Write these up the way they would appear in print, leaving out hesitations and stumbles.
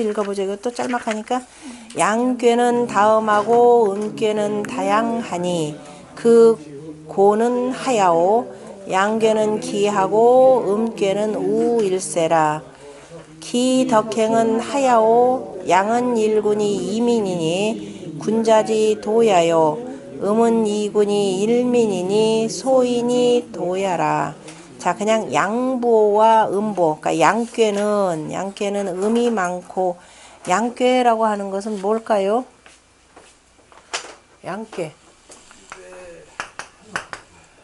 읽어보자. 이것도 짤막하니까. 양괴는 다음하고 음괴는 다양하니 그 고는 하야오. 양괴는 기하고 음괴는 우일세라. 기 덕행은 하야오. 양은 일군이 이민이니 군자지 도야요. 음은 이군이 일민이니 소인이 도야라. 자, 그냥 양보와 음보. 그러니까 양괴는 음이 많고, 양괴라고 하는 것은 뭘까요? 양괴.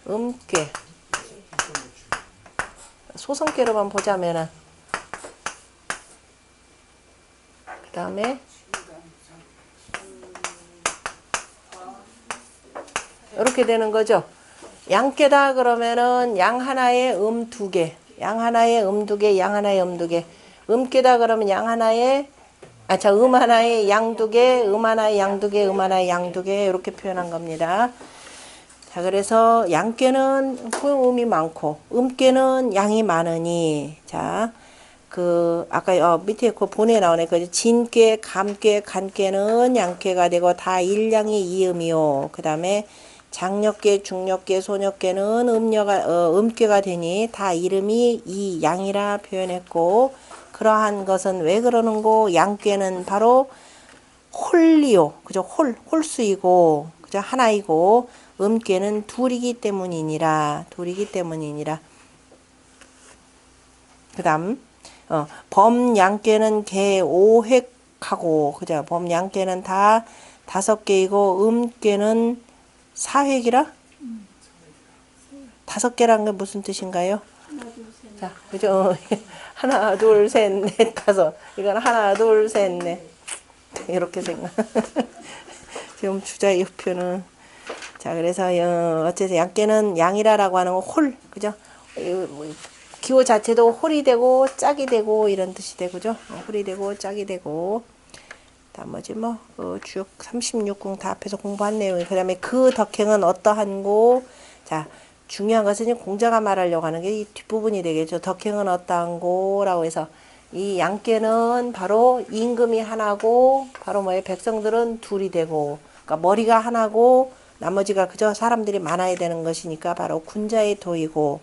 음괴. 소성괴로만 보자면은. 그 다음에 이렇게 되는 거죠. 양괴다 그러면은 양 하나에 두 개, 양 하나에 두 개, 양 하나에 두 개. 음괴다 그러면 양 하나에 음 하나에 양 두 개, 음 하나에 양 두 개, 음 하나에 양 두 개 이렇게 표현한 겁니다. 자, 그래서 양괴는 음이 많고 음괴는 양이 많으니 자, 그 아까 밑에 그 본에 나오네. 그 진괴, 감괴, 간괴는 양괴가 되고 다 일양이 이음이요. 그다음에 장력괴, 중력괴, 소력괴는 음괴가 되니 다 이름이 이 양이라 표현했고, 그러한 것은 왜 그러는고? 양괴는 바로 홀리요, 그죠? 홀수이고, 그죠? 하나이고, 음괴는 둘이기 때문이니라. 그다음 범양괴는 개 5획하고, 그죠? 범양괴는 다 5개이고 음괴는 4획이라? 5개라는 게 무슨 뜻인가요? 자, 그죠? 하나, 둘, 셋, 넷, 다섯. 이건 하나, 둘, 셋, 넷. 이렇게 생각. 지금 주자의 표는. 자, 그래서 어쨌든 양괴는 양이라라고 하는 건 그죠? 기호 자체도 홀이 되고 짝이 되고 이런 뜻이 되고죠. 홀이 되고 짝이 되고. 나머지 쭉 36궁 다 앞에서 공부한 내용이. 그 다음에 그 덕행은 어떠한고. 자, 중요한 것은 공자가 말하려고 하는 게 이 뒷부분이 되겠죠. 덕행은 어떠한고 라고 해서 이 양괴는 바로 임금이 하나고 바로 백성들은 둘이 되고, 그러니까 머리가 하나고 나머지가 그저 사람들이 많아야 되는 것이니까 바로 군자의 도이고,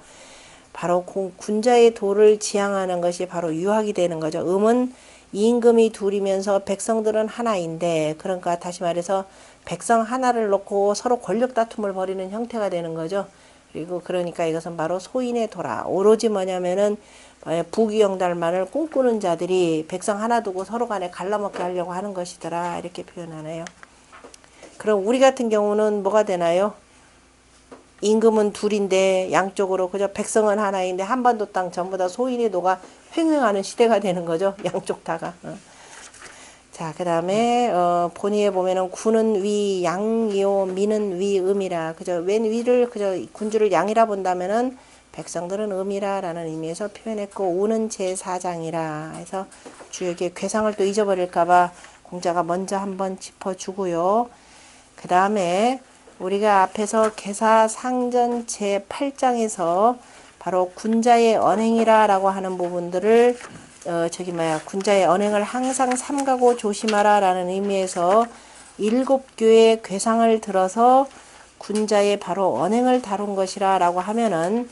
바로 군자의 도를 지향하는 것이 바로 유학이 되는 거죠. 음은 임금이 둘이면서 백성들은 하나인데, 그러니까 다시 말해서 백성 하나를 놓고 서로 권력 다툼을 벌이는 형태가 되는 거죠. 그리고 그러니까 이것은 바로 소인의 도라. 오로지 뭐냐면은 부귀영달만을 꿈꾸는 자들이 백성 하나 두고 서로 간에 갈라먹게 하려고 하는 것이더라. 이렇게 표현하네요. 그럼 우리 같은 경우는 뭐가 되나요? 임금은 둘인데 양쪽으로 그저 백성은 하나인데 한반도 땅 전부 다 소인의 도가 횡행하는 시대가 되는 거죠. 양쪽 다가. 자, 그 다음에 본의에 보면은 군은 위 양이요 미는 위 음이라. 그저 웬 위를 그저 군주를 양이라 본다면은 백성들은 음이라라는 의미에서 표현했고, 우는 제4장이라 해서 주역의 괴상을 또 잊어버릴까봐 공자가 먼저 한번 짚어주고요. 그 다음에 우리가 앞에서 계사상전 제8장에서 바로 군자의 언행이라 라고 하는 부분들을 군자의 언행을 항상 삼가고 조심하라 라는 의미에서 7교의 괴상을 들어서 군자의 바로 언행을 다룬 것이라 라고 하면은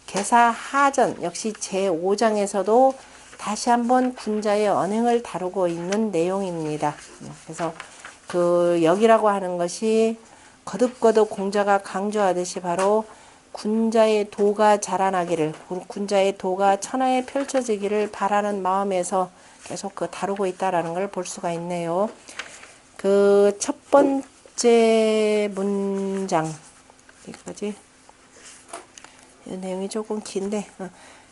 계사하전 역시 제5장에서도 다시 한번 군자의 언행을 다루고 있는 내용입니다. 그래서 여기라고 하는 것이 거듭거듭 공자가 강조하듯이 바로 군자의 도가 자라나기를, 군자의 도가 천하에 펼쳐지기를 바라는 마음에서 계속 다루고 있다라는 걸 볼 수가 있네요. 그 첫 번째 문장, 여기까지. 이 내용이 조금 긴데,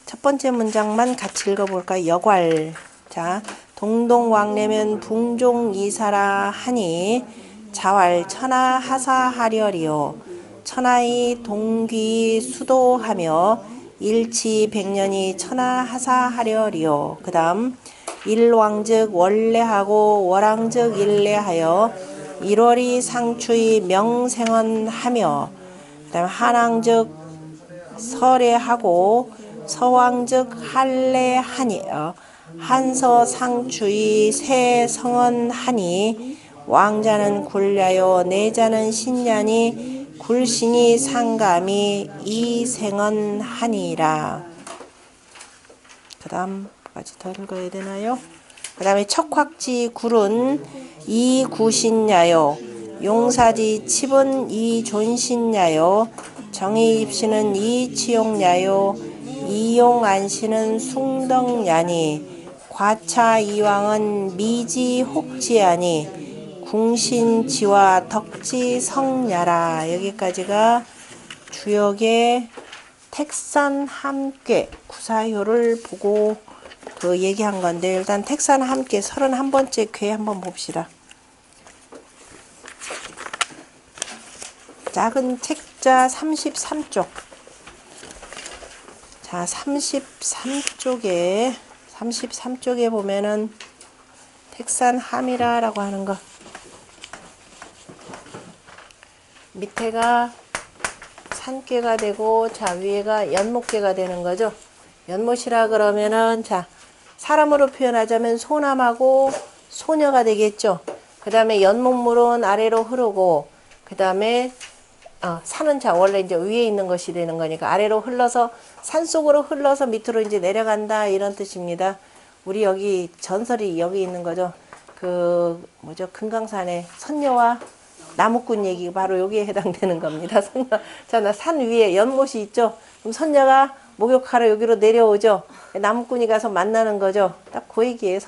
첫 번째 문장만 같이 읽어볼까요? 여괄. 자, 동동왕래면 붕종이사라 하니 자왈 천하 하사하려리요. 천하의 동귀 수도하며 일치백년이 천하 하사하려리요. 그 다음 일왕즉 원래하고 월왕즉 일래하여 일월이 상추의 명생언하며, 그 다음 한왕즉 설해하고 서왕즉 할래하니 한서상추의 새성언하니 왕자는 굴려요 내자는 신냐니 굴신이 상감이 이생언하니라. 그 다음까지 더 읽어야 되나요? 그 다음에 척확지 굴은 이구신야요 용사지 칩은 이존신야요 정의입시는 이치용야요 이용안시는 숭덩야니 과차이왕은 미지혹지하니 궁신지와 덕지성야라. 여기까지가 주역의 택산 함께 구사효를 보고 그 얘기한 건데, 일단 택산 함께 31번째 궤 한번 봅시다. 작은 책자 33쪽. 자, 33쪽에 보면은 택산함이라라고 하는 거. 밑에가 산괴가 되고, 자, 위에가 연못괴가 되는 거죠. 연못이라 그러면은, 자, 사람으로 표현하자면 소남하고 소녀가 되겠죠. 그 다음에 연못물은 아래로 흐르고, 그 다음에 산은 자 원래 이제 위에 있는 것이 되는 거니까 아래로 흘러서 산속으로 흘러서 밑으로 이제 내려간다 이런 뜻입니다. 우리 여기 전설이 여기 있는 거죠. 그 뭐죠? 금강산의 선녀와 나무꾼 얘기 바로 여기에 해당되는 겁니다. 선녀. 자, 나 산 위에 연못이 있죠. 그럼 선녀가 목욕하러 여기로 내려오죠. 나무꾼이 가서 만나는 거죠. 딱 그 얘기예요.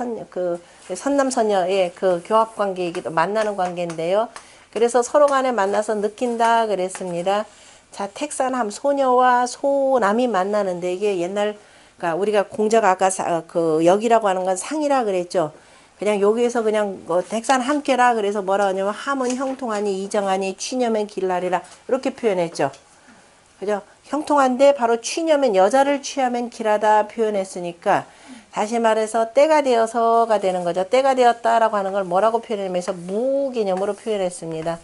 선남 선녀의 그 교합 관계이기도 만나는 관계인데요. 그래서 서로 간에 만나서 느낀다 그랬습니다. 자, 택산함 소녀와 소남이 만나는데 이게 옛날 그러니까 우리가 공자가 아까 그 역이라고 하는 건 상이라 그랬죠. 그냥 여기에서 그냥 택산 함께라 그래서 뭐라 하냐면 함은 형통하니 이정하니 취녀면 길라리라 이렇게 표현했죠. 그죠? 형통한데 바로 취녀면 여자를 취하면 길하다 표현했으니까 다시 말해서 때가 되어서가 되는 거죠. 때가 되었다라고 하는 걸 뭐라고 표현하면서 무 개념으로 표현했습니다.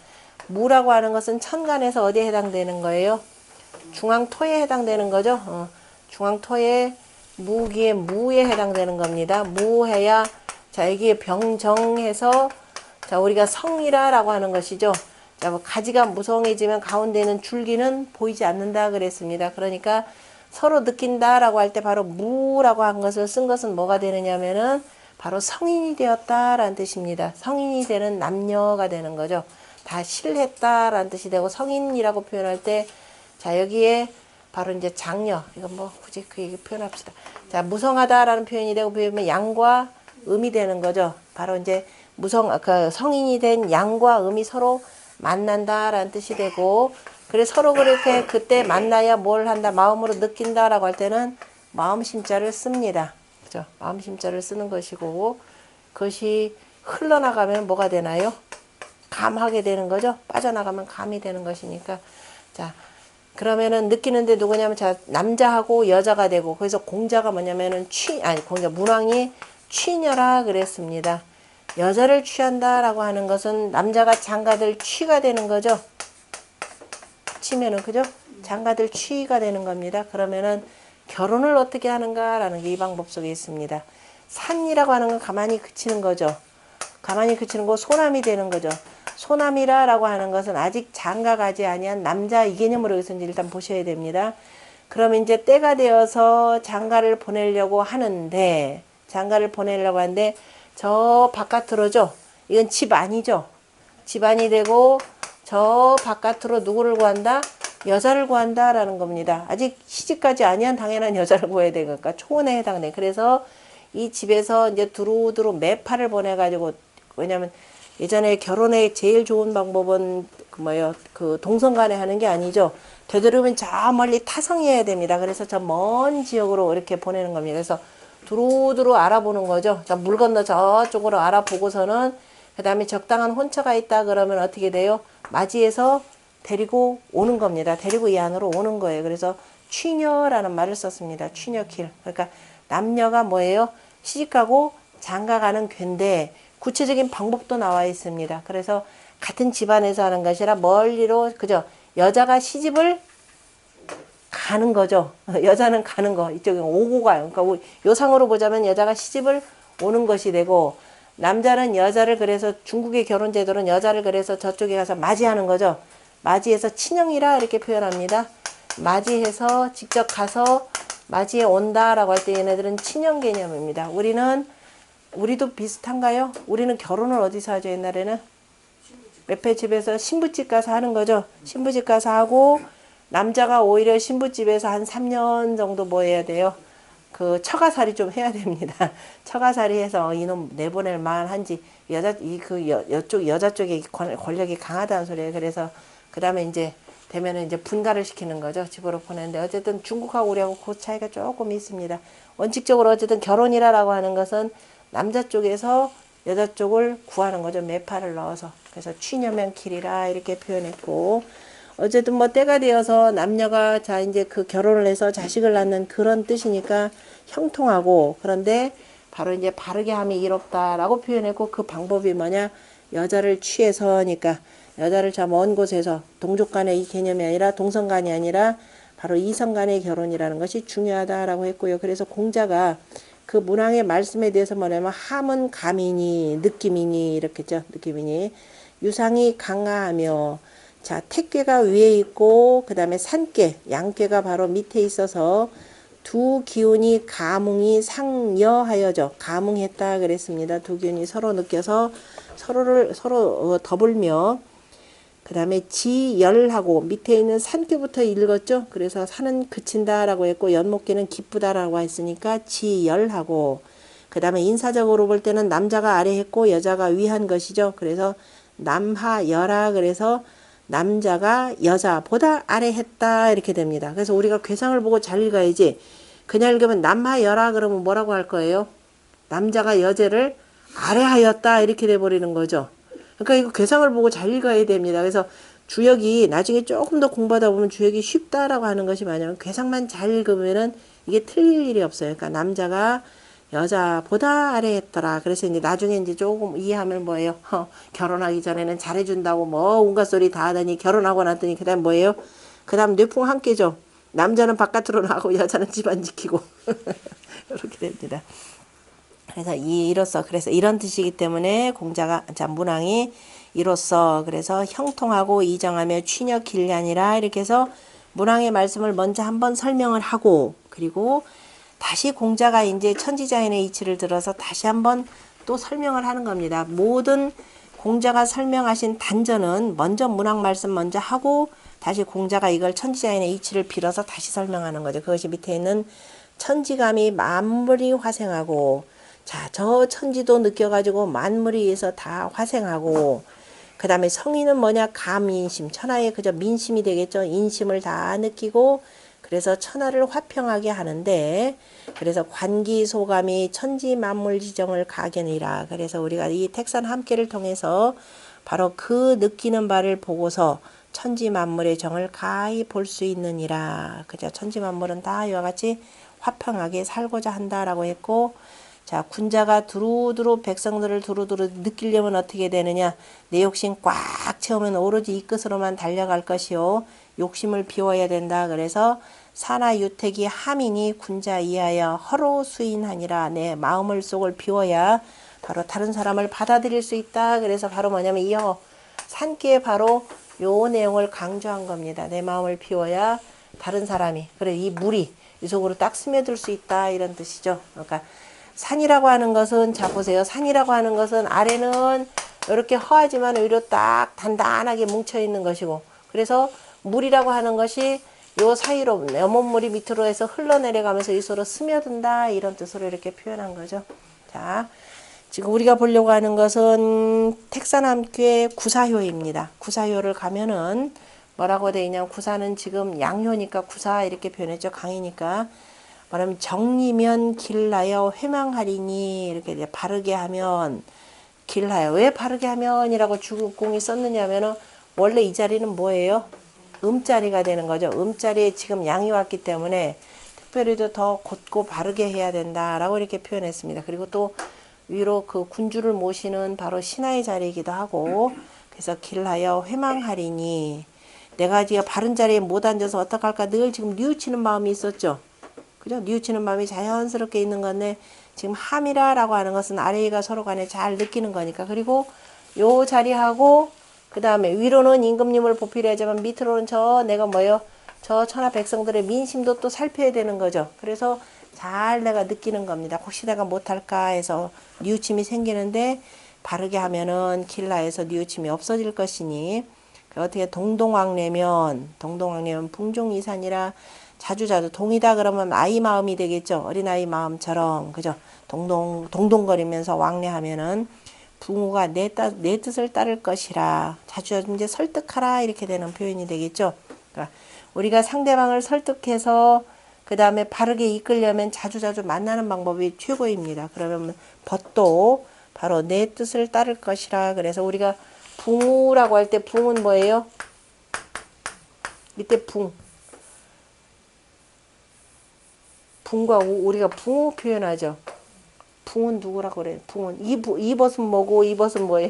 무라고 하는 것은 천간에서 어디에 해당되는 거예요? 중앙토에 해당되는 거죠. 중앙토에 무기의 무에 해당되는 겁니다. 무해야 자 여기에 병정해서 자 우리가 성이라라고 하는 것이죠. 자, 뭐 가지가 무성해지면 가운데는 줄기는 보이지 않는다 그랬습니다. 그러니까 서로 느낀다라고 할 때 바로 무라고 한 것을 쓴 것은 뭐가 되느냐면은 바로 성인이 되었다라는 뜻입니다. 성인이 되는 남녀가 되는 거죠. 다 실했다라는 뜻이 되고 성인이라고 표현할 때 자 여기에 바로 이제 장녀 이건 뭐 굳이 그 얘기 표현합시다. 자 무성하다라는 표현이 되고 보면 양과 음이 되는 거죠. 바로 이제 그 성인이 된 양과 음이 서로 만난다라는 뜻이 되고 그래서 서로 그렇게 그때 만나야 뭘 한다 마음으로 느낀다라고 할 때는 마음심자를 씁니다. 그죠? 마음심자를 쓰는 것이고 그것이 흘러나가면 뭐가 되나요? 감하게 되는 거죠. 빠져나가면 감이 되는 것이니까 자 그러면은 느끼는데 누구냐면 자 남자하고 여자가 되고 그래서 공자가 뭐냐면은 공자 문왕이 취녀라 그랬습니다. 여자를 취한다라고 하는 것은 남자가 장가들 취가 되는 거죠. 치면은 그죠? 장가들 취가 되는 겁니다. 그러면은 결혼을 어떻게 하는가라는 게 이 방법 속에 있습니다. 산이라고 하는 건 가만히 그치는 거죠. 가만히 그치는 거 소남이 되는 거죠. 소남이라고 하는 것은 아직 장가 가지 아니한 남자 이 개념으로 여기서 이제 일단 보셔야 됩니다. 그러면 이제 때가 되어서 장가를 보내려고 하는데 저 바깥으로죠. 이건 집 아니죠. 집안이 되고 저 바깥으로 누구를 구한다? 여자를 구한다라는 겁니다. 아직 시집까지 아니한 당연한 여자를 구해야 되니까 초혼에 해당돼. 그래서 이 집에서 이제 두루두루 매파를 보내가지고 왜냐면 예전에 결혼에 제일 좋은 방법은 그 동성간에 하는 게 아니죠. 되도록이면 저 멀리 타성해야 됩니다. 그래서 저 먼 지역으로 이렇게 보내는 겁니다. 그래서 두루두루 알아보는 거죠. 물 건너 저쪽으로 알아보고서는 그 다음에 적당한 혼처가 있다 그러면 어떻게 돼요? 맞이해서 데리고 오는 겁니다. 데리고 이 안으로 오는 거예요. 그래서 취녀라는 말을 썼습니다. 취녀길. 그러니까 남녀가 뭐예요? 시집가고 장가가는 궤인데 구체적인 방법도 나와 있습니다. 그래서 같은 집안에서 하는 것이라 멀리로 그죠? 여자가 시집을 가는 거죠. 여자는 가는 거. 이쪽에 오고 가요. 그러니까 요 상으로 보자면 여자가 시집을 오는 것이 되고, 남자는 여자를 그래서 중국의 결혼 제도는 여자를 그래서 저쪽에 가서 맞이하는 거죠. 맞이해서 친형이라 이렇게 표현합니다. 맞이해서 직접 가서 맞이해 온다라고 할 때 얘네들은 친형 개념입니다. 우리도 비슷한가요? 우리는 결혼을 어디서 하죠, 옛날에는? 매페 집에서 신부집 가서 하는 거죠. 신부집 가서 하고, 남자가 오히려 신부집에서 한 3년 정도 뭐 해야 돼요? 그 처가살이 좀 해야 됩니다. 처가살이 해서 이놈 내보낼 만한지, 여쪽 여자 쪽에 권력이 강하다는 소리예요. 그래서 그 다음에 이제 되면은 이제 분가를 시키는 거죠. 집으로 보내는데 어쨌든 중국하고 우리하고 그 차이가 조금 있습니다. 원칙적으로 어쨌든 결혼이라고 하는 것은 남자 쪽에서 여자 쪽을 구하는 거죠. 매파를 넣어서. 그래서 취녀면 길이라 이렇게 표현했고, 어쨌든 뭐 때가 되어서 남녀가 자 이제 그 결혼을 해서 자식을 낳는 그런 뜻이니까 형통하고, 그런데 바로 이제 바르게 함이 이롭다라고 표현했고, 그 방법이 뭐냐? 여자를 취해서니까 여자를 저 먼 곳에서 동족 간의 이 개념이 아니라 동성 간이 아니라 바로 이성 간의 결혼이라는 것이 중요하다라고 했고요. 그래서 공자가 그 문왕의 말씀에 대해서 뭐냐면 함은 감이니 느낌이니 이렇게죠. 느낌이니 유상이 강하하며, 자 택괴가 위에 있고 그 다음에 산괴 양괴가 바로 밑에 있어서 두 기운이 가뭉이 상여하여져 가뭉했다 그랬습니다. 두 기운이 서로 느껴서 서로 더불며, 그 다음에 지열하고 밑에 있는 산괴부터 읽었죠. 그래서 산은 그친다라고 했고 연목계는 기쁘다라고 했으니까 지열하고, 그 다음에 인사적으로 볼 때는 남자가 아래 했고 여자가 위한 것이죠. 그래서 남하여라, 그래서 남자가 여자보다 아래 했다 이렇게 됩니다. 그래서 우리가 궤상을 보고 잘 읽어야지, 그냥 읽으면 남하여라 그러면 뭐라고 할 거예요? 남자가 여자를 아래하였다 이렇게 돼버리는 거죠. 그러니까 이거 궤상을 보고 잘 읽어야 됩니다. 그래서 주역이 나중에 조금 더 공부하다 보면 주역이 쉽다라고 하는 것이 뭐냐면 궤상만 잘 읽으면은 이게 틀릴 일이 없어요. 그러니까 남자가 여자보다 아래했더라. 그래서 이제 나중에 이제 조금 이해하면 뭐예요? 결혼하기 전에는 잘해준다고 뭐 온갖 소리 다 하더니 결혼하고 났더니 그 다음 뭐예요? 그 다음 뇌풍 함께죠. 남자는 바깥으로 나가고 여자는 집안 지키고 이렇게 됩니다. 그래서 이로써 그래서 이런 뜻이기 때문에 공자가 문왕이 이로써 그래서 형통하고 이정하며 취녀 길냐니라 이렇게 해서 문왕의 말씀을 먼저 한번 설명을 하고, 그리고 다시 공자가 이제 천지자연의 이치를 들어서 다시 한번 또 설명을 하는 겁니다. 모든 공자가 설명하신 단전은 먼저 문왕 말씀 먼저 하고 다시 공자가 이걸 천지자연의 이치를 빌어서 다시 설명하는 거죠. 그것이 밑에 있는 천지감이 만물이 화생하고, 자, 저 천지도 느껴가지고 만물이 위해서 다 화생하고, 그 다음에 성인은 뭐냐? 감인심, 천하의 그저 민심이 되겠죠. 인심을 다 느끼고, 그래서 천하를 화평하게 하는데, 그래서 관기소감이 천지 만물 지정을 가견이라. 그래서 우리가 이 택산 함께를 통해서 바로 그 느끼는 바를 보고서 천지 만물의 정을 가히 볼 수 있느니라. 그죠? 천지 만물은 다 이와 같이 화평하게 살고자 한다라고 했고, 자, 군자가 두루두루 백성들을 두루두루 느끼려면 어떻게 되느냐? 내 욕심 꽉 채우면 오로지 이 끝으로만 달려갈 것이요. 욕심을 비워야 된다. 그래서 사나 유택이 함이니 군자 이하여 허로 수인하니라. 내 마음을 속을 비워야 바로 다른 사람을 받아들일 수 있다. 그래서 바로 뭐냐면 이어 산기에 바로 요 내용을 강조한 겁니다. 내 마음을 비워야 다른 사람이, 그래 이 물이 이 속으로 딱 스며들 수 있다 이런 뜻이죠. 그러니까 산이라고 하는 것은, 자 보세요. 산이라고 하는 것은 아래는 이렇게 허하지만 위로 딱 단단하게 뭉쳐 있는 것이고, 그래서 물이라고 하는 것이 요 사이로 염원물이 밑으로 해서 흘러내려가면서 이 속으로 스며든다 이런 뜻으로 이렇게 표현한 거죠. 자, 지금 우리가 보려고 하는 것은 택산함께 구사효입니다. 구사효를 가면은 뭐라고 되어 있냐면, 구사는 지금 양효니까 구사 이렇게 표현했죠. 강이니까. 말하면 정리면 길하여 회망하리니 이렇게 이제 바르게 하면 길하여. 왜 바르게 하면이라고 주공이 썼느냐 하면은 원래 이 자리는 뭐예요? 음자리가 되는 거죠. 음자리에 지금 양이 왔기 때문에 특별히 더 곧고 바르게 해야 된다라고 이렇게 표현했습니다. 그리고 또 위로 그 군주를 모시는 바로 신하의 자리이기도 하고, 그래서 길하여 회망하리니 내가 지금 바른 자리에 못 앉아서 어떡할까 늘 지금 뉘우치는 마음이 있었죠. 그죠? 뉘우치는 마음이 자연스럽게 있는 건데 지금 함이라라고 하는 것은 아래위가 서로 간에 잘 느끼는 거니까. 그리고 요 자리하고 그 다음에 위로는 임금님을 보필해야 하지만 밑으로는 저 내가 뭐요? 저 천하 백성들의 민심도 또 살펴야 되는 거죠. 그래서 잘 내가 느끼는 겁니다. 혹시 내가 못할까 해서 뉘우침이 생기는데 바르게 하면은 길라에서 뉘우침이 없어질 것이니 어떻게 동동왕래면 풍종이산이라 자주자주 동이다 그러면 아이 마음이 되겠죠. 어린아이 마음처럼 그죠. 동동거리면서 왕래하면은 부모가 내 뜻을 따를 것이라 자주자주 이제 설득하라 이렇게 되는 표현이 되겠죠. 그러니까 우리가 상대방을 설득해서 그 다음에 바르게 이끌려면 자주자주 만나는 방법이 최고입니다. 그러면 벗도 바로 내 뜻을 따를 것이라. 그래서 우리가 붕우라고 할 때 붕은 뭐예요? 밑에 붕과 우리가 붕우 표현하죠. 붕은 누구라고 그래요? 붕은 이것은 뭐고 이것은 뭐예요?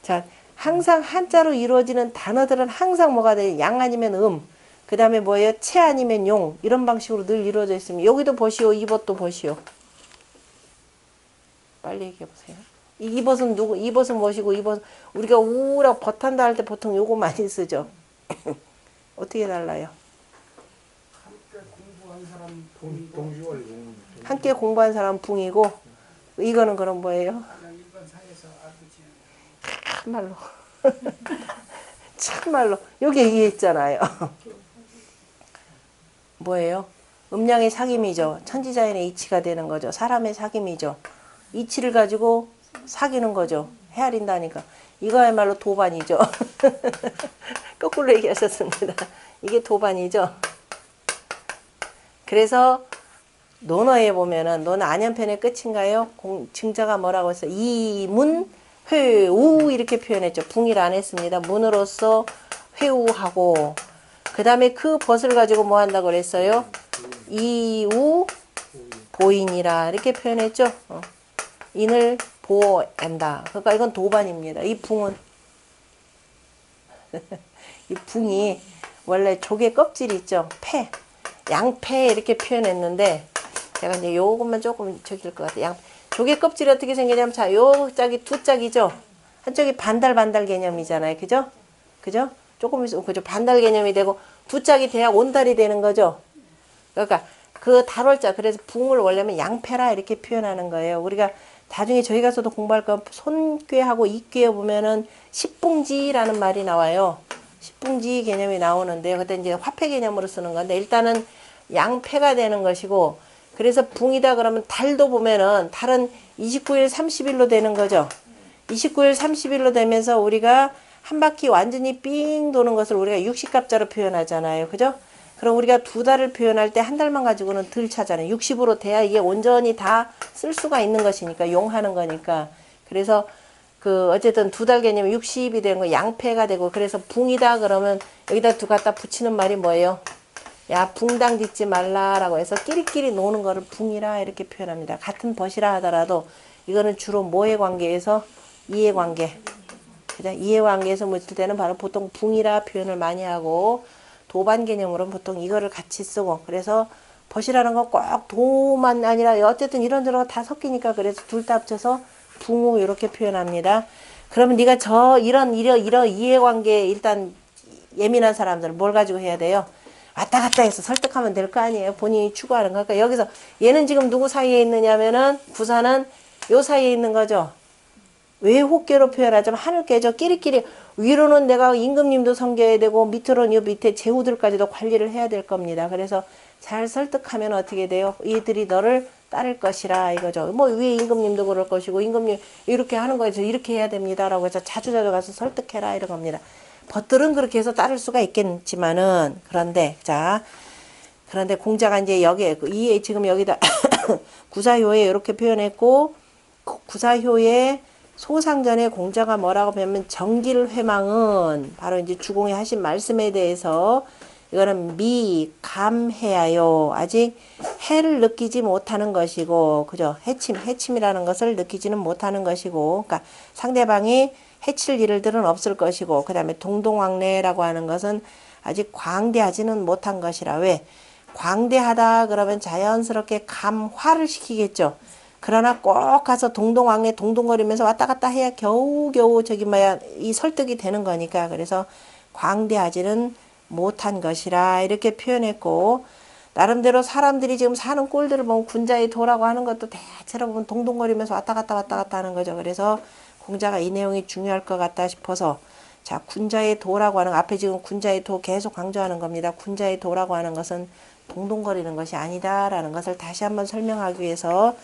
자, 항상 한자로 이루어지는 단어들은 항상 뭐가 돼요? 양 아니면 그 다음에 뭐예요? 채 아니면 용 이런 방식으로 늘 이루어져 있습니다. 여기도 보시오. 이것도 보시오. 빨리 얘기해 보세요. 이것은 누구? 이것은 무엇이고 이것 우리가 우라고 버탄다 할 때 보통 요거 많이 쓰죠. 어떻게 달라요? 함께 공부한 사람 붕이고 이거는 그럼 뭐예요? 참말로 참말로 여기 얘기했잖아요. 뭐예요? 음양의 사귐이죠. 천지자연의 이치가 되는 거죠. 사람의 사귐이죠. 이치를 가지고 사귀는 거죠. 헤아린다니까. 이거야말로 도반이죠. 거꾸로 얘기하셨습니다. 이게 도반이죠. 그래서 논어에 보면은 논어 안연편의 끝인가요? 증자가 뭐라고 했어요? 이문 회우 이렇게 표현했죠. 붕이를 안 했습니다. 문으로서 회우하고 그 다음에 그 벗을 가지고 뭐 한다고 그랬어요? 이우 보인이라 이렇게 표현했죠. 인을 보호한다. 그러니까 이건 도반입니다. 이 붕은 이 붕이 원래 조개 껍질이 있죠. 폐, 양폐 이렇게 표현했는데 제가 이제 요것만 조금 저기일 것 같아요. 조개 껍질이 어떻게 생기냐면 자, 요 짝이 두 짝이죠. 한쪽이 반달 개념이잖아요. 그죠? 그죠? 조금 있으면 그죠? 반달 개념이 되고 두 짝이 돼야 온달이 되는 거죠. 그러니까 그 달월자 그래서 붕을 원래는 양패라 이렇게 표현하는 거예요. 우리가 나중에 저희 가서도 공부할 거 손괴하고 이괴에 보면은 십붕지라는 말이 나와요. 십붕지 개념이 나오는데 그때 이제 화폐 개념으로 쓰는 건데 일단은 양패가 되는 것이고 그래서 붕이다 그러면 달도 보면은 달은 29일 30일로 되는 거죠. 29일 30일로 되면서 우리가 한 바퀴 완전히 삥 도는 것을 우리가 60갑자로 표현하잖아요. 그죠? 그럼 우리가 두 달을 표현할 때 한 달만 가지고는 덜 차잖아요. 60으로 돼야 이게 온전히 다 쓸 수가 있는 것이니까 용하는 거니까. 그래서 그 어쨌든 두 달 개념이 60이 되는 거 양패가 되고 그래서 붕이다 그러면 여기다 두 갖다 붙이는 말이 뭐예요? 야 붕당 짓지 말라라고 해서 끼리끼리 노는 거를 붕이라 이렇게 표현합니다. 같은 벗이라 하더라도 이거는 주로 뭐의 관계에서 이해관계. 그죠? 이해관계에서 묻을 때는 바로 보통 붕이라 표현을 많이 하고 도반 개념으로는 보통 이거를 같이 쓰고 그래서 벗이라는 건 꼭 도만 아니라 어쨌든 이런저런 다 섞이니까 그래서 둘 다 합쳐서 붕우 이렇게 표현합니다. 그러면 네가 이런 이해관계 일단 예민한 사람들은 뭘 가지고 해야 돼요? 왔다 갔다 해서 설득하면 될 거 아니에요. 본인이 추구하는 거. 그러니까 여기서 얘는 지금 누구 사이에 있느냐면은 구사는 요 사이에 있는 거죠. 왜 혹계로 표현하자면 하늘께죠. 끼리끼리 위로는 내가 임금님도 섬겨야 되고 밑으로는 이 밑에 제후들까지도 관리를 해야 될 겁니다. 그래서 잘 설득하면 어떻게 돼요? 이들이 너를 따를 것이라 이거죠. 뭐 위에 임금님도 그럴 것이고 임금님 이렇게 하는 거에서 이렇게 해야 됩니다라고 해서 자주자주 가서 설득해라 이런 겁니다. 벗들은 그렇게 해서 따를 수가 있겠지만은 그런데 그런데 공자가 이제 여기에 이 지금 여기다 구사효에 이렇게 표현했고 구사효에 소상전에 공자가 뭐라고 하면 정길회망은 바로 이제 주공이 하신 말씀에 대해서 이거는 미감해야요. 아직 해를 느끼지 못하는 것이고, 그죠? 해침이라는 것을 느끼지는 못하는 것이고, 그러니까 상대방이 해칠 일들은 없을 것이고, 그 다음에 동동왕래라고 하는 것은 아직 광대하지는 못한 것이라. 왜? 광대하다 그러면 자연스럽게 감화를 시키겠죠. 그러나 꼭 가서 동동왕래 동동거리면서 왔다 갔다 해야 겨우겨우 이 설득이 되는 거니까. 그래서 광대하지는 못한 것이라 이렇게 표현했고, 나름대로 사람들이 지금 사는 꼴들을 보면 군자의 도라고 하는 것도 대체로 보면 동동거리면서 왔다 갔다 하는 거죠. 그래서 공자가 이 내용이 중요할 것 같다 싶어서, 자, 군자의 도라고 하는, 앞에 지금 군자의 도 계속 강조하는 겁니다. 군자의 도라고 하는 것은 동동거리는 것이 아니다라는 것을 다시 한번 설명하기 위해서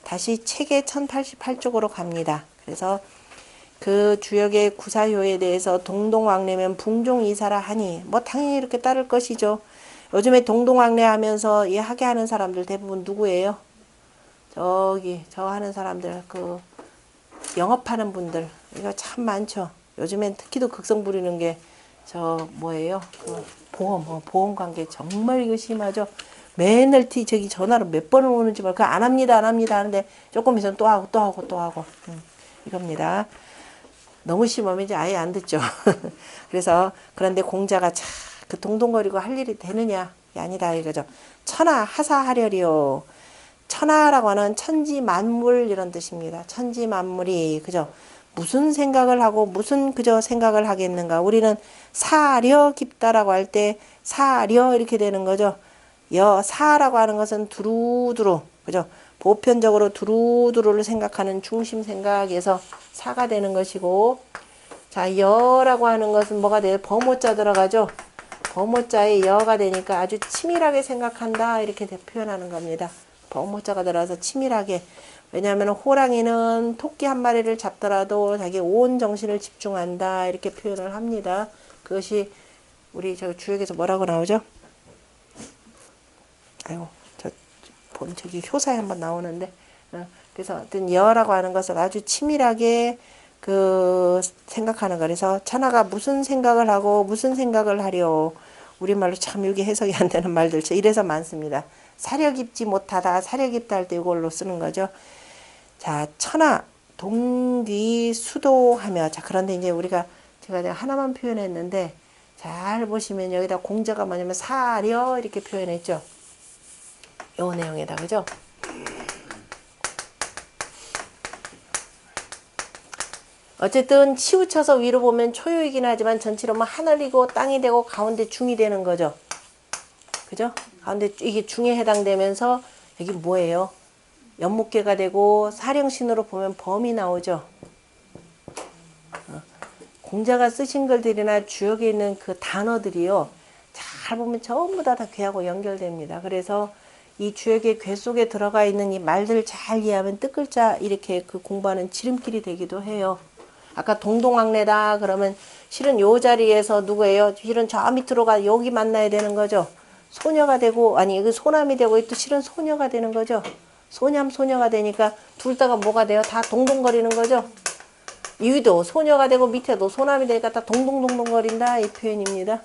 다시 책의 1088쪽으로 갑니다. 그래서 그 주역의 구사효에 대해서 동동왕래면 붕종이사라 하니, 뭐 당연히 이렇게 따를 것이죠. 요즘에 동동왕래 하면서 이 하게 하는 사람들 대부분 누구예요? 저 하는 사람들, 그 영업하는 분들, 이거 참 많죠. 요즘엔 특히도 극성 부리는 게 뭐예요? 그 보험 관계 정말 이거 심하죠. 맨날 저기 전화로 몇 번을 오는지 말, 안 합니다 하는데 조금 있으면 또 하고 이겁니다. 너무 심하면 이제 아예 안 듣죠. 그래서 그런데 공자가 참 그 동동거리고 할 일이 되느냐? 아니다 이거죠. 천하 하사하려리요. 천하라고 하는 천지 만물 이런 뜻입니다. 천지 만물이 그죠? 무슨 생각을 하고 무슨 그저 생각을 하겠는가? 우리는 사려 깊다라고 할 때 사려 이렇게 되는 거죠. 사라고 하는 것은 두루두루 그죠? 보편적으로 두루두루를 생각하는 중심 생각에서 사가 되는 것이고, 자, 여라고 하는 것은 뭐가 돼요? 범호자 들어가죠. 범호자에 여가 되니까 아주 치밀하게 생각한다 이렇게 표현하는 겁니다. 범호자가 들어가서 치밀하게. 왜냐하면 호랑이는 토끼 한 마리를 잡더라도 자기 온 정신을 집중한다 이렇게 표현을 합니다. 그것이 우리 저 주역에서 뭐라고 나오죠? 아이고, 저기 효사에 한번 나오는데, 그래서 어떤 여라고 하는 것을 아주 치밀하게 생각하는 거. 그래서 천하가 무슨 생각을 하고 무슨 생각을 하려. 우리말로 참 이게 해석이 안 되는 말들 이래서 많습니다. 사려 깊지 못하다, 사려 깊다 할 때 이걸로 쓰는 거죠. 자, 천하 동귀 수도하며. 자, 그런데 이제 제가 하나만 표현했는데 잘 보시면 여기다 공자가 뭐냐면 사려 이렇게 표현했죠. 요 내용에다, 그죠? 어쨌든 치우쳐서 위로 보면 초요이긴 하지만 전체로 뭐 하늘이고 땅이 되고 가운데 중이 되는 거죠. 그죠? 가운데 이게 중에 해당되면서 여기 뭐예요? 연목계가 되고 사령신으로 보면 범이 나오죠. 공자가 쓰신 글들이나 주역에 있는 그 단어들이요. 잘 보면 전부 다 괴하고 연결됩니다. 그래서 이 주역의 괴 속에 들어가 있는 이 말들을 잘 이해하면 뜻글자 이렇게 그 공부하는 지름길이 되기도 해요. 아까 동동왕래다 그러면 실은 요 자리에서 누구예요? 실은 저 밑으로 가 여기 만나야 되는 거죠. 소녀가 되고 아니 소남이 되고 또 실은 소녀가 되는 거죠. 소녀가 되니까 둘 다가 뭐가 돼요? 다 동동거리는 거죠. 위도 소녀가 되고 밑에도 소남이 되니까 다 동동동동거린다 이 표현입니다.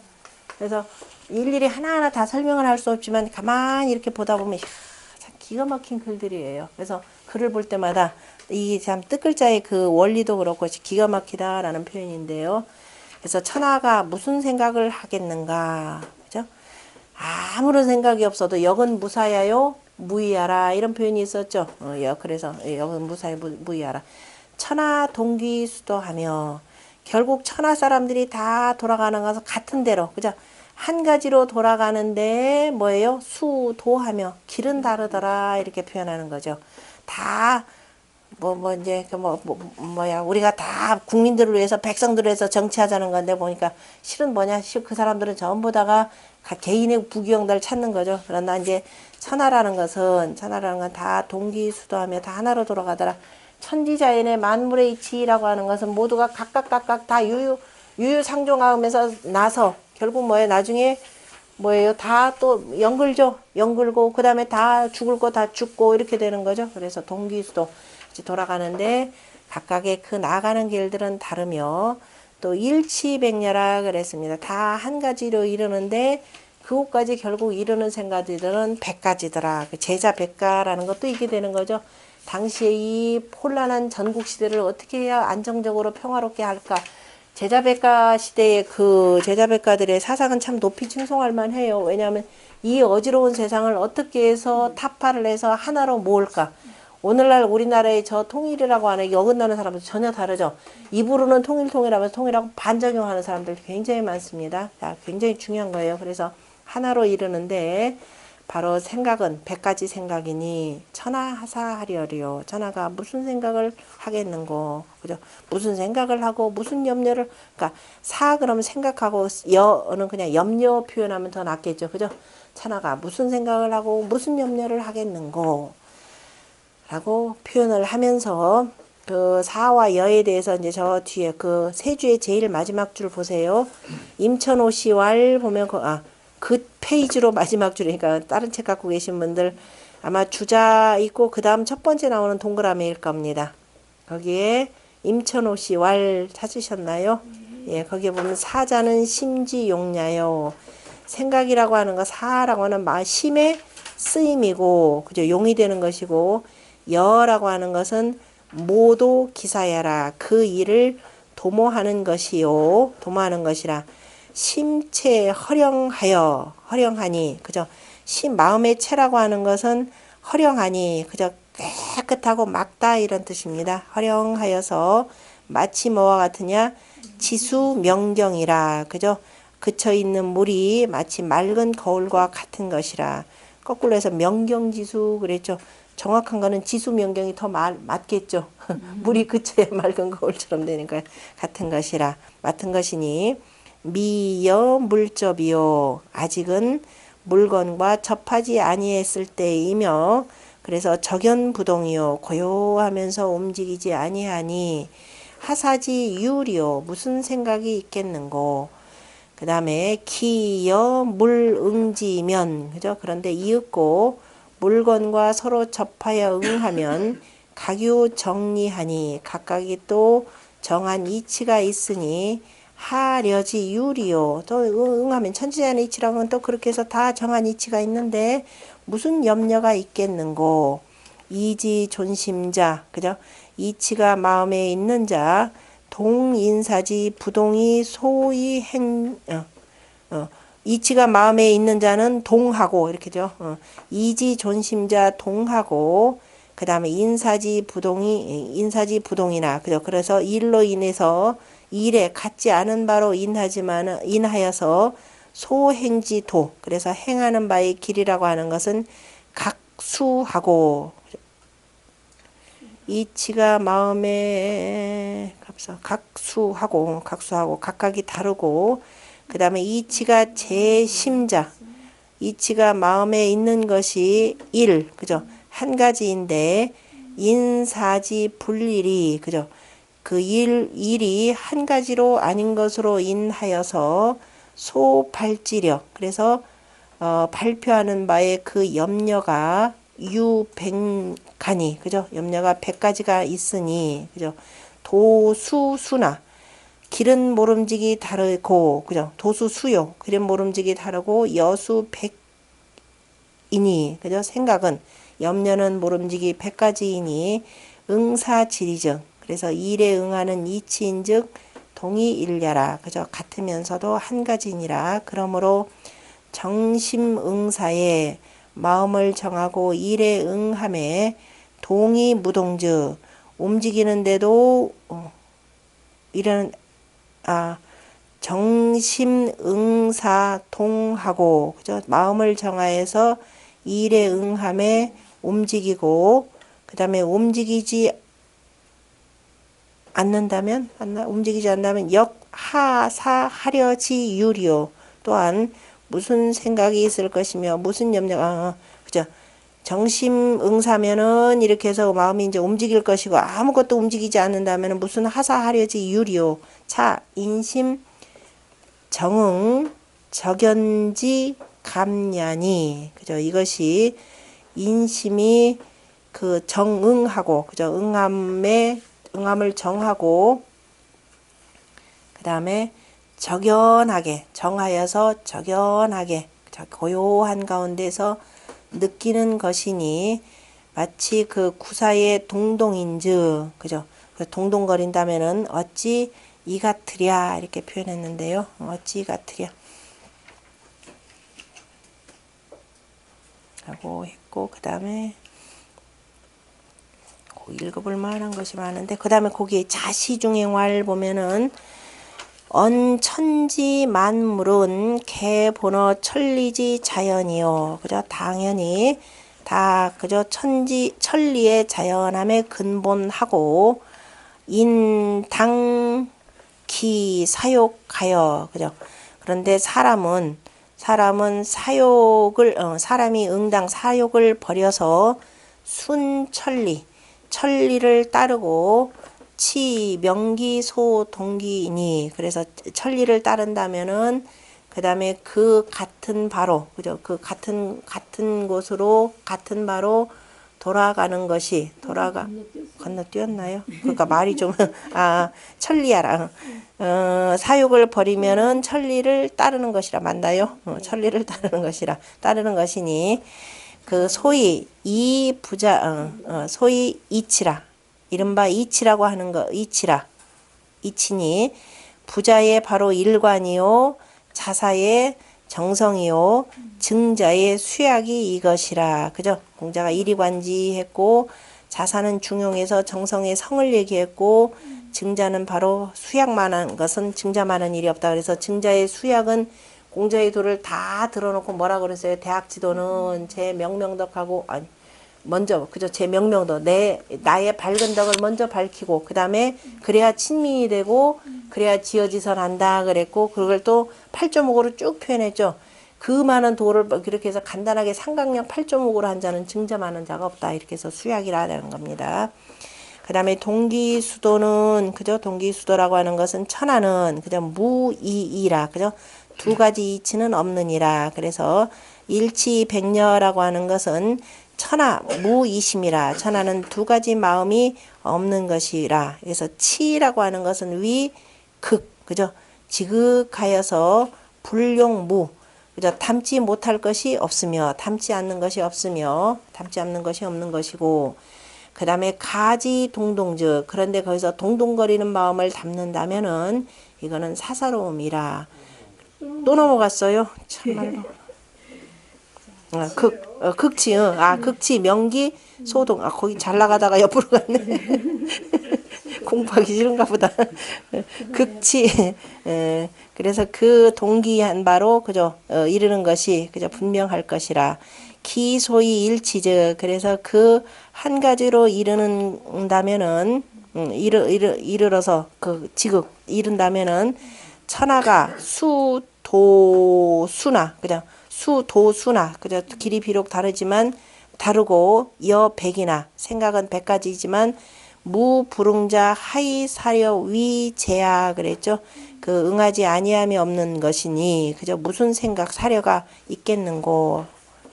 그래서 일일이 하나하나 다 설명을 할 수 없지만 가만히 이렇게 보다 보면 참 기가 막힌 글들이에요. 그래서 글을 볼 때마다 이 참 뜻글자의 그 원리도 그렇고 기가 막히다라는 표현인데요. 그래서 천하가 무슨 생각을 하겠는가, 그죠? 아무런 생각이 없어도 역은 무사야요, 무의하라 이런 표현이 있었죠. 그래서 역은 무사야 무의하라. 천하 동귀수도하며 결국 천하 사람들이 다 돌아가는 것은 같은 대로, 그죠? 한 가지로 돌아가는데 뭐예요? 수도하며 길은 다르더라 이렇게 표현하는 거죠. 다 우리가 다 국민들을 위해서 백성들을 위해서 정치하자는 건데 보니까 실은 뭐냐? 그 사람들은 전부 다가 개인의 부귀영달을 찾는 거죠. 그러나 이제 천하라는 건 다 동기수도하며 다 하나로 돌아가더라. 천지자연의 만물의 이치라고 하는 것은 모두가 각각 다 유유상종하면서 나서 결국 뭐예요? 나중에 뭐예요? 다 또 연글고 그 다음에 다 죽을 거 다 죽고 이렇게 되는 거죠. 그래서 동기수도 돌아가는데 각각의 그 나아가는 길들은 다르며 또 일치백녀라 그랬습니다. 다 한 가지로 이르는데 그것까지 결국 이루는 생각들은 백가지더라. 제자 백가라는 것도 이게 되는 거죠. 당시에 이 혼란한 전국 시대를 어떻게 해야 안정적으로 평화롭게 할까? 제자백가 시대의 그 제자백가들의 사상은 참 높이 칭송할 만해요. 왜냐하면 이 어지러운 세상을 어떻게 해서 타파를 해서 하나로 모을까? 오늘날 우리나라의 저 통일이라고 하는 어긋나는 사람들 전혀 다르죠. 입으로는 통일하면서 통일하고 반작용하는 사람들 굉장히 많습니다. 자, 굉장히 중요한 거예요. 그래서 하나로 이루는데 바로 생각은 100가지 생각이니 천하하사하려리요. 천하가 무슨 생각을 하겠는고, 그죠? 무슨 생각을 하고 무슨 염려를, 그러니까 사 그러면 생각하고 여는 그냥 염려 표현하면 더 낫겠죠, 그죠? 천하가 무슨 생각을 하고 무슨 염려를 하겠는고 라고 표현을 하면서 그 사와 여에 대해서 이제 저 뒤에 그 세 주의 제일 마지막 줄 보세요. 임천오시왈 보면 그 페이지로 마지막 줄이니까 다른 책 갖고 계신 분들 아마 주자 있고 그 다음 첫 번째 나오는 동그라미일 겁니다. 거기에 임천오시왈 찾으셨나요? 예, 거기에 보면 사자는 심지용냐요. 생각이라고 하는 거 사라고 하는 심의 쓰임이고 그죠? 용이 되는 것이고 여라고 하는 것은 모도 기사야라. 그 일을 도모하는 것이요. 도모하는 것이라. 심체 허령하니 그죠? 마음의 체라고 하는 것은 허령하니 그죠? 깨끗하고 맑다 이런 뜻입니다. 허령하여서 마치 뭐와 같으냐? 지수명경이라 그죠? 그쳐 있는 물이 마치 맑은 거울과 같은 것이라. 거꾸로 해서 명경지수 그랬죠. 정확한 거는 지수명경이 더 맞겠죠. 물이 그쳐야 맑은 거울처럼 되니까 같은 것이라. 맡은 것이니 미여 물접이요. 아직은 물건과 접하지 아니했을 때이며 그래서 적연부동이요. 고요하면서 움직이지 아니하니 하사지 유리요. 무슨 생각이 있겠는고. 그 다음에 기여 물응지면 그죠? 그런데 이윽고 물건과 서로 접하여 응하면 각유 정리하니 각각이 또 정한 이치가 있으니 하려지 유리요. 또 응하면 천지자의 이치라고는 또 그렇게 해서 다 정한 이치가 있는데 무슨 염려가 있겠는고. 이지 존심자 그죠? 이치가 마음에 있는 자 동인사지 부동이 소위 이치가 마음에 있는 자는 동하고 이렇게죠. 이지 존심자 동하고 그 다음에 인사지 부동이나 그죠. 그래서 일로 인해서 일에 갖지 않은 바로 인하여서 소행지도 그래서 행하는 바의 길이라고 하는 것은 각수하고 이치가 마음에 각수하고 각각이 다르고 그 다음에 이치가 제심자 이치가 마음에 있는 것이 그죠? 한 가지인데 인사지 불일이 그죠? 그 일이 한 가지로 아닌 것으로 인하여서 소발지력 그래서 발표하는 바에 그 염려가 유백가니 그죠? 염려가 100가지가 있으니 그죠? 도수수나 길은 모름지기 다르고 그죠? 도수수요 길은 모름지기 다르고 여수백이니 그죠? 생각은 염려는 모름지기 100가지이니 응사지리즉 그래서 일에 응하는 이치인즉 동의일야라 그죠? 같으면서도 한 가지니라. 그러므로 정심응사에 마음을 정하고 일에 응함에 동의무동즉 움직이는데도 이런 정심응사 동하고 그죠? 마음을 정하여서 일에 응함에 움직이고 그 다음에 움직이지 않는다면 역하사하려지 유리요. 또한 무슨 생각이 있을 것이며 무슨 염려가 그죠? 정심응사면은 이렇게 해서 마음이 이제 움직일 것이고 아무것도 움직이지 않는다면은 무슨 하사하려지 유리요. 차 인심 정응 적연지 감냐니 그죠? 이것이 인심이 그 정응하고 그죠? 응함을 정하고 그 다음에 정하여서 적연하게 자, 고요한 가운데서 느끼는 것이니 마치 그 구사의 동동인즉, 그죠? 동동거린다면은 어찌 이 같으랴 이렇게 표현했는데요. 어찌 이 같으랴 라고 했고, 그 다음에 읽어볼 만한 것이 많은데, 그 다음에 거기에 자시중행활 보면은 언천지 만물은 개본어 천리지 자연이요. 그죠? 당연히 다 그저 천리의 자연함에 근본하고 인당기 사욕하여, 그죠? 그런데 사람은 사욕을 사람이 응당 사욕을 버려서 천리를 따르고 명기 동기이니, 그래서 천리를 따른다면은 그 다음에 그 같은 바로, 그죠? 그 같은 곳으로 같은 바로 돌아가는 것이 건너뛰었나요? 그러니까 말이 좀 천리야라. 사욕을 버리면은 천리를 따르는 것이라 맞나요? 천리를 따르는 것이라 따르는 것이니 그 소위 소위 이치라, 이른바 이치라고 하는 거, 이치니 부자의 바로 일관이요, 자사의 정성이요, 증자의 수약이 이것이라. 그죠? 공자가 일이관지했고, 자사는 중용해서 정성의 성을 얘기했고, 증자는 바로 수약만한 것은 증자만한 일이 없다. 그래서 증자의 수약은 공자의 도를 다 들어놓고 뭐라 그랬어요? 대학 지도는 제 명명덕하고, 먼저 그죠? 제 명명도 나의 밝은 덕을 먼저 밝히고, 그 다음에 그래야 친민이 되고, 그래야 지어지선한다 그랬고, 그걸 또 8.5으로 쭉 표현했죠. 그 많은 도를 그렇게 해서 간단하게 삼강령 8.5으로 한 자는 증자 많은 자가 없다, 이렇게 해서 수약이라는 겁니다. 그 다음에 동기수도는, 그죠? 동기수도라고 하는 것은 천하는 그죠? 무이이라, 그죠? 두 가지 이치는 없느니라. 그래서 일치백녀라고 하는 것은 천하 무이심이라. 천하는 두 가지 마음이 없는 것이라. 그래서 치라고 하는 것은 위극, 그죠? 지극하여서 불용무, 그죠? 담지 못할 것이 없으며, 담지 않는 것이 없으며, 담지 않는 것이 없는 것이고, 그 다음에 가지 동동즉, 그런데 거기서 동동거리는 마음을 담는다면은 이거는 사사로움이라. 또 넘어갔어요. 참말로. 극치 명기 소동. 거기 잘 나가다가 옆으로 갔네. 공부하기 싫은가 보다. 극치. 그래서 그 동기한 바로 그죠? 이르는 것이 그죠? 분명할 것이라. 기소이 일치즉, 그래서 그 한 가지로 이르는다면은 이르러서 그 지극 이른다면은 천하가 수도수나, 그죠? 수도수나, 그죠? 길이 비록 다르고 여백이나, 생각은 100가지이지만 무불응자 하이 사려 위제야 그랬죠. 그 응하지 아니함이 없는 것이니, 그죠? 무슨 생각 사려가 있겠는고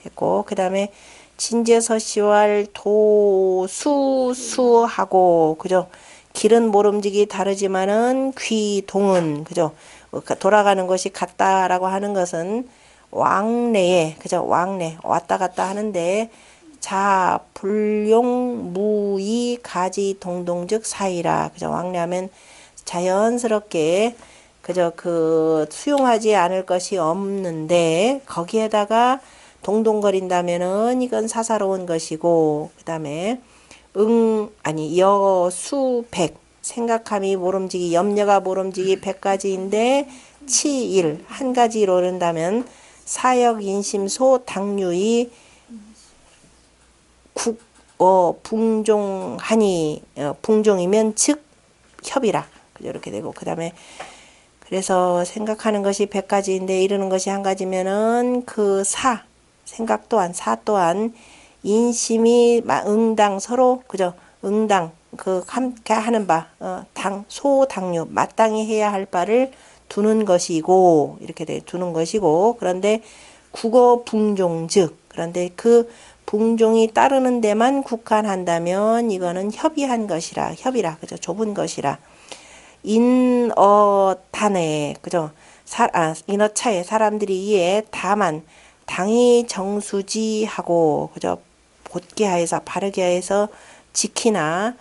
했고, 그 다음에 진제서시왈 도수수하고, 그죠? 길은 모름지기 다르지만은 귀동은, 그죠? 돌아가는 것이 같다라고 하는 것은 왕래에, 그죠? 왕래 왔다 갔다 하는데, 자 불용 무이 가지 동동즉 사이라. 그죠? 왕래하면 자연스럽게 그저 그 수용하지 않을 것이 없는데, 거기에다가 동동거린다면은 이건 사사로운 것이고, 그 다음에 여수백, 생각함이 모름지기, 염려가 모름지기 100가지인데 치일 한 가지로 이른다면 사역인심소 당류이 붕종하니, 붕종이면 즉 협이라. 이렇게 되고, 그 다음에 그래서 생각하는 것이 100가지인데 이르는 것이 한 가지면은 그 생각 또한 또한 인심이 응당 서로, 그죠? 응당 그 함께 하는 바, 소당류 마땅히 해야 할 바를 두는 것이고, 이렇게 두는 것이고, 그런데 국어 붕종즉, 그런데 그 붕종이 따르는 데만 국한한다면 이거는 협의한 것이라, 그죠? 좁은 것이라. 인어단에, 그죠? 인어차에 사람들이 이에 다만 당이 정수지하고 그저 곧게 하여서 바르게 하여서 지키나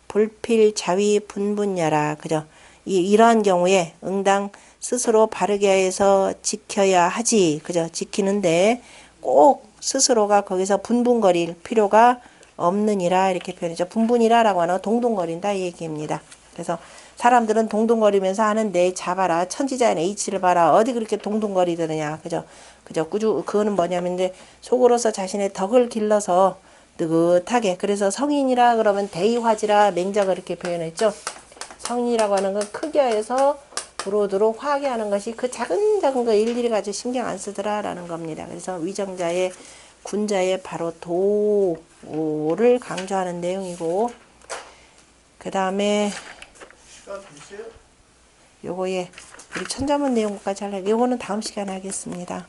불필 자위 분분야라 그저 이러한 경우에 응당 스스로 바르게 해서 지켜야 하지 그저 지키는데 꼭 스스로가 거기서 분분거릴 필요가 없느니라 이렇게 표현했죠. 분분이라라고 하는 동동거린다 이 얘기입니다. 그래서 사람들은 동동거리면서 하는데 잡아라 천지자연 H를 봐라 어디 그렇게 동동거리더냐 그저 꾸주 그거는 뭐냐면 이제 속으로서 자신의 덕을 길러서 느긋하게 그래서 성인이라 그러면 대의화지라 맹자가 이렇게 표현했죠. 성인이라고 하는 건 크게 해서 두루두루 화하게 하는 것이 그 작은 거 일일이 가지고 신경 안 쓰더라라는 겁니다. 그래서 위정자의 군자의 바로 도를 강조하는 내용이고 그 다음에 요거에 우리 천자문 내용까지 할래. 요거는 다음 시간에 하겠습니다.